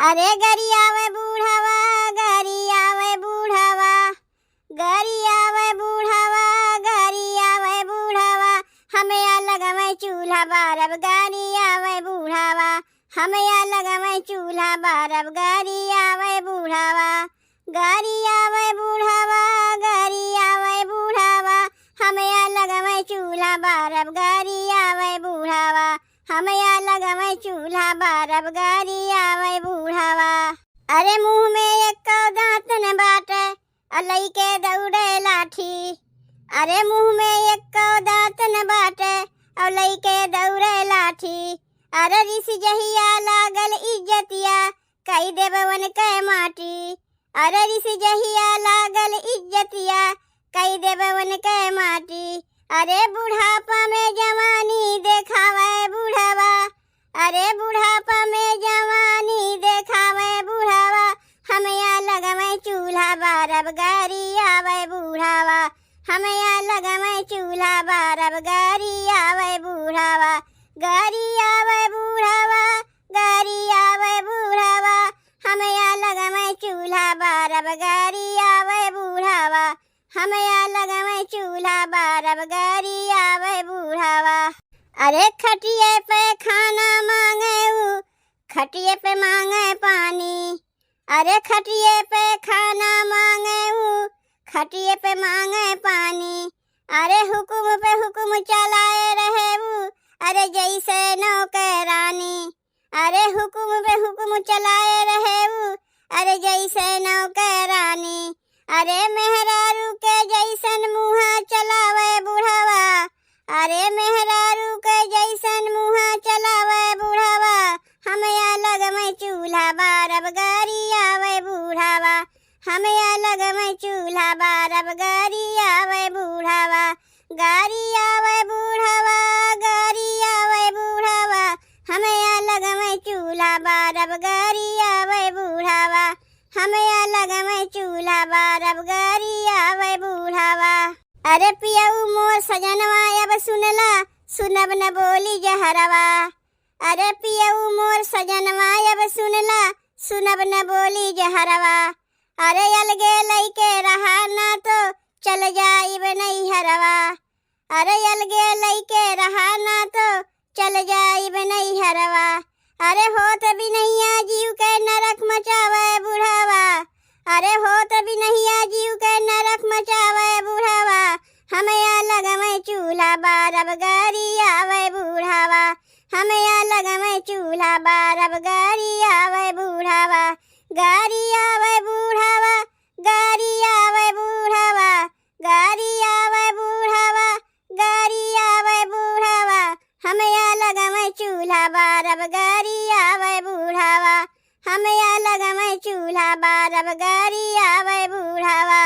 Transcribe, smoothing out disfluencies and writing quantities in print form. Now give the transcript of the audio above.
अरे गरियावे बूढ़ावा, गरियावे बूढ़ावा, गरियावे बूढ़ावा, गरियावे बूढ़ावा, हमें या लगवे चूल्हा बारब गरियावे बूढ़ावा, हमें या लगवे चूल्हा बारब गरियावे बूढ़ावा, गरियावे बूढ़ावा, गरियावे बूढ़ावा, हमें या लगवे चूल्हा बारब गरियावे बूढ़ावा, हमें या लगवे चूल्हा बारब गरियावे बूढ़ावा। अरे मुँह में एक दांत न बाटे अलई के दौड़े लाठी, अरे मुँह में एक दांत न बाटे अलई के दौड़े लाठी, अरे ऋषि जहिया लागल इज्जतिया कई देववन के माटी, अरे ऋषि जहिया लागल इज्जतिया कई देववन के माटी, अरे बुढ़ापा में जवानी देखावे बूढ़ावा, अरे बुढ़ापा में जवानी देखावे बूढ़ावा, हमें या लगवे चूल्हा बारब गरियावे बूढ़ावा, हमें या लगवे चूल्हा बारब गरियावे बूढ़ावा, गरियावे बूढ़ावा, गरियावे बूढ़ावा, हमें या लगवे चूल्हा बारब गरियावे बूढ़ावा, हमें या लगवे चूल्हा बारब गरियावे बूढ़ावा। अरे खटिए पे खाना मांगे खटिए पे मांगे पानी, अरे खटिए पे खाना मांगे खटिए पे मांगे पानी, अरे हुकुम पे हुकुम चलाए रहे अरे जैसे नौकरानी, अरे हुकुम पे हुकुम चलाए रहे अरे जैसे नौकरानी, अरे मेहरारू के जैसन मुँह चलावे बूढ़ावा, अरे मेहरारू के जैसन मुँह चलावे बूढ़ावा, हमें या लगवे चूल्हा बारब गरियावे बूढ़ावा, हमें या लगवे चूल्हा बारब गरियावे बूढ़ावा, गरियावे बूढ़ावा, गरियावे बूढ़ावा, हमें या लगवे चूल्हा बारब गरियावे बूढ़ावा, हमें या लगवे चूल्हा बारब गरियावे बूढ़ावा। अरे पियऊ मोर सजनवा अब सुनला सुनब न बोली जहरवा, अरे पियऊ मोर सजनवा अब सुनला सुनब न बोली जहरवा, अरे अलगे लइके रहा ना तो चल जाइब नैहरवा, अरे अलगे लइके रहा ना तो चल जाइब नैहरवा, अरे होत भी नैया जीव के नरक मचावे बूढ़ावा, अरे होत भी नैया जीव के नरक मचावे बूढ़ावा, हमें या लगवे चूल्हा बारब गरियावे बूढ़ावा, हमें या लगवे चूल्हा बारब गरियावे बूढ़ावा, गरियावे बूढ़ावा, गरियावे बूढ़ावा, गरियावे बूढ़ावा, गरियावे बूढ़ावा, हमें या लगवे चूल्हा बारब गरियावे बूढ़ावा, हमें या लगवे चूल्हा बारब गरियावे बूढ़ावा।